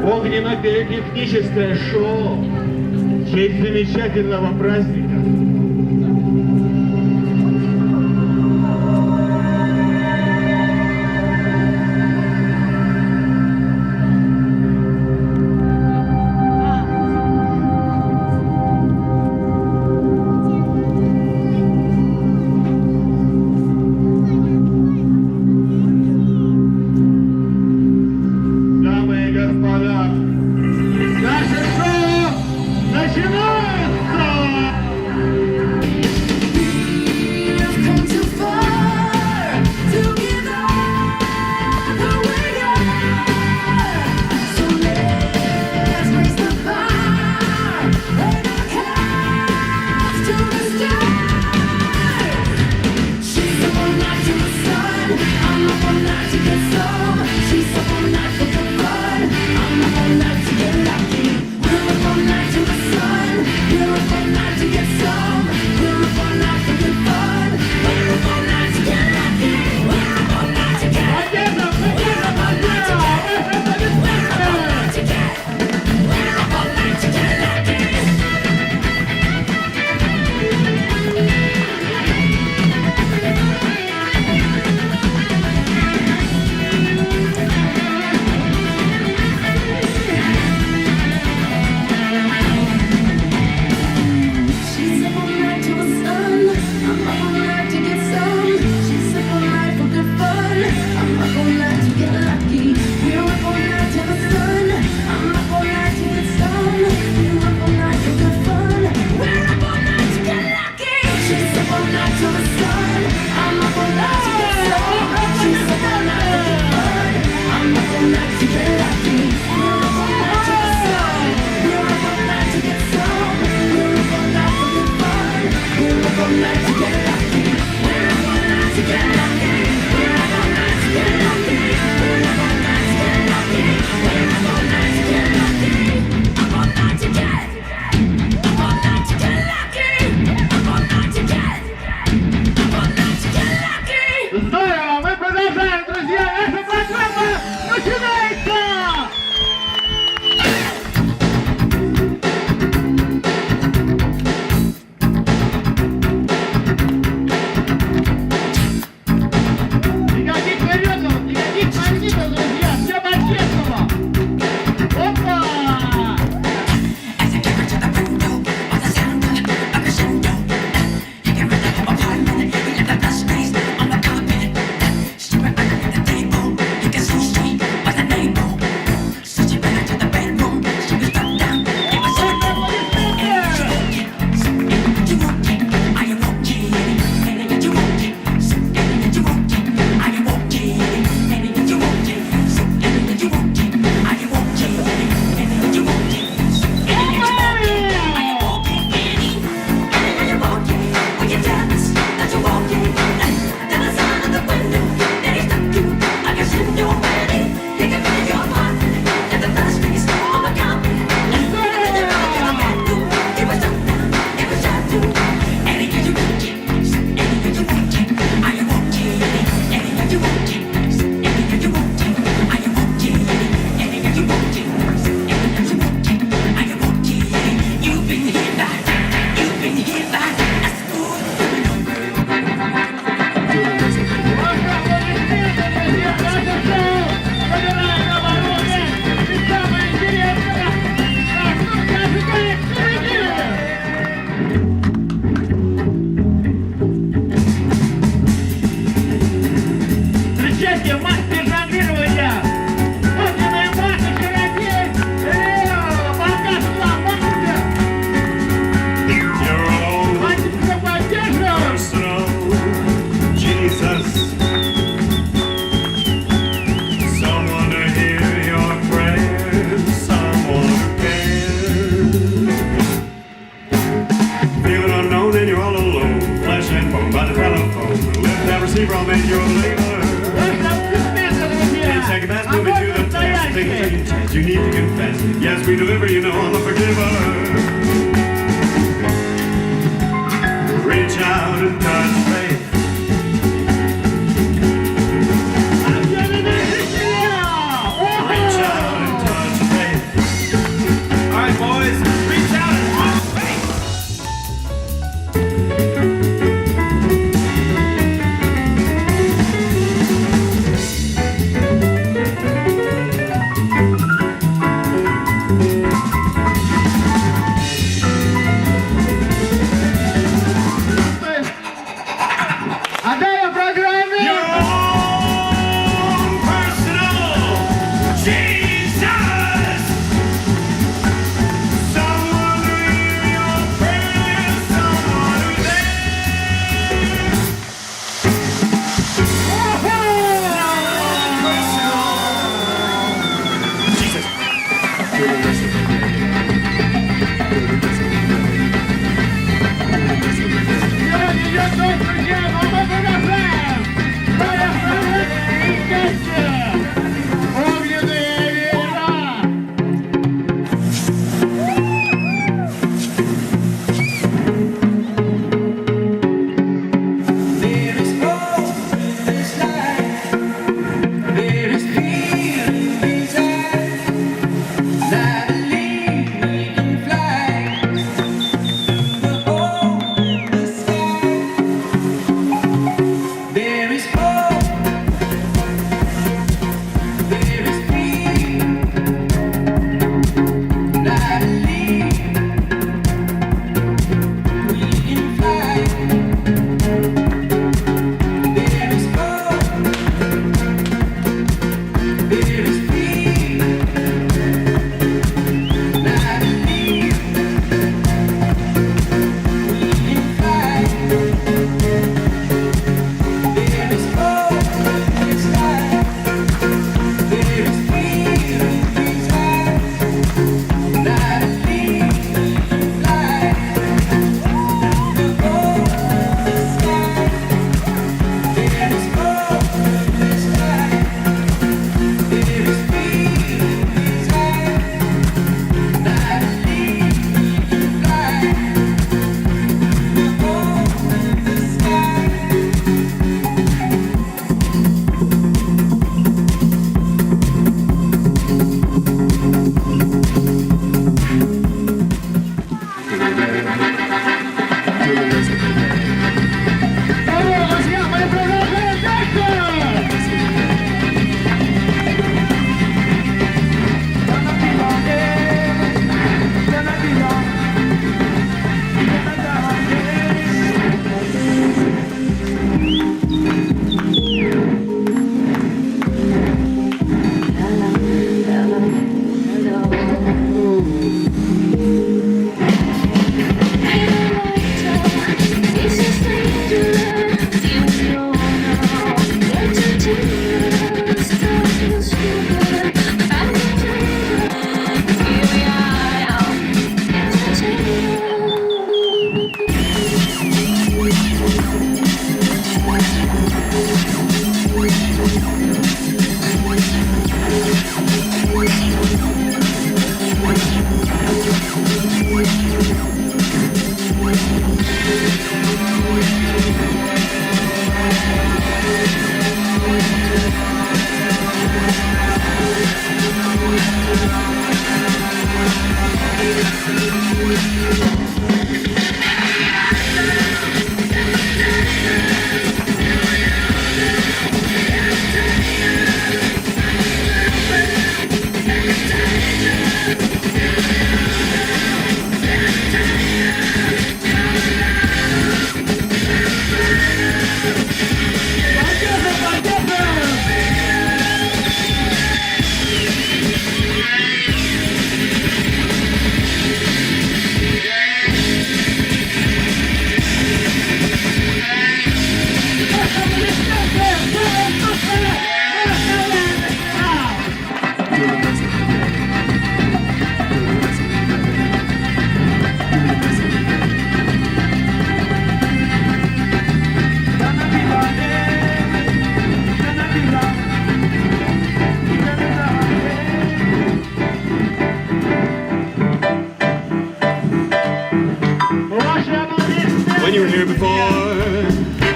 Огненно-пиротехническое шоу в честь замечательного праздника. You need to confess. Yes, we deliver, you know I'm a forgiver. Reach out and touch faith. Reach out and touch faith. When you were here before,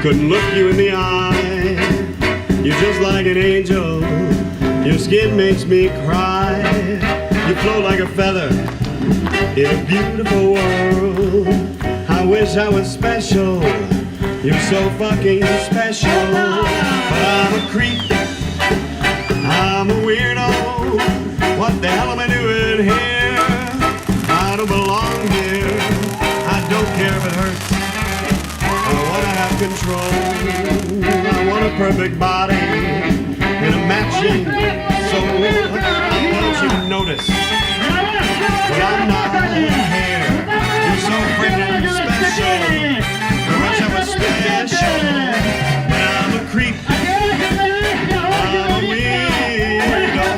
couldn't look you in the eye. You're just like an angel, your skin makes me cry. You float like a feather in a beautiful world. I wish I was special, you're so fucking special. But I'm a creep, I'm a weirdo. What the hell am I doing here? I don't belong here, I don't care if it hurts. I wanna have control. I want a perfect body and a matching soul. Why don't you notice when I'm not here? You're so freaking special. I wish I was special, but I'm a creep. I'm a weirdo.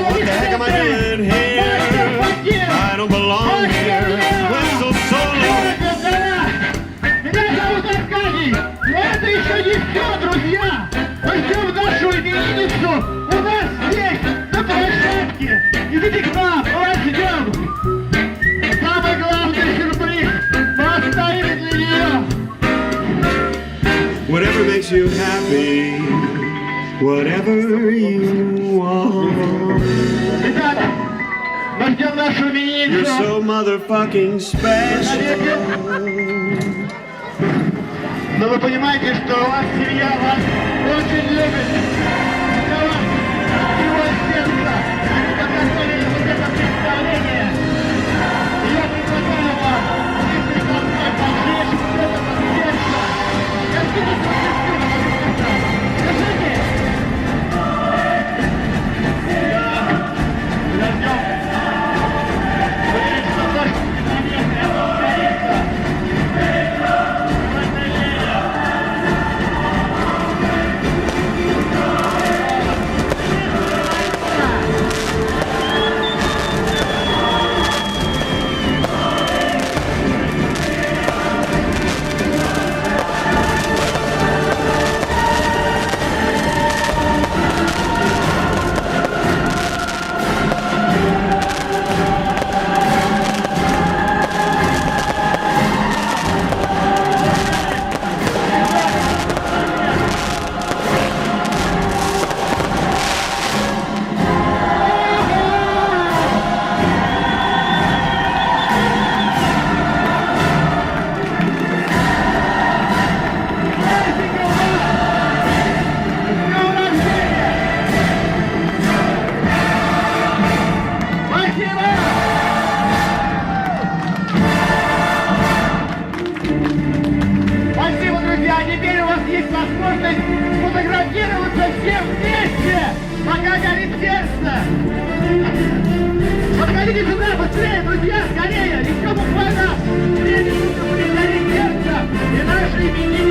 What the heck am I doing here? I don't belong here. We're so solo. Это еще не все, друзья! Мы ждем нашу именинницу у нас здесь, на площадке! Идите к нам, мы вас ждем! Самый главный сюрприз мы оставили для нее! Whatever makes you happy, whatever you want. Ребята, мы ждем нашу You're именинницу! so motherfucking special. Но вы понимаете, что у вас семья вас очень любит. Для вас всего сердца. Они подготовили вот это представление. И я предлагаю вам, если со мной поджечь вот это вот сердце. Скажите, что скажите. Подождем. Вы видите, что дождь наконец-то это ускорится. Спасибо, друзья! Теперь у вас есть возможность фотографироваться всем вместе, пока горит сердце! Подходите сюда, быстрее, друзья, скорее! Еще буквально 2 минуты будет гореть сердце, и наши именинники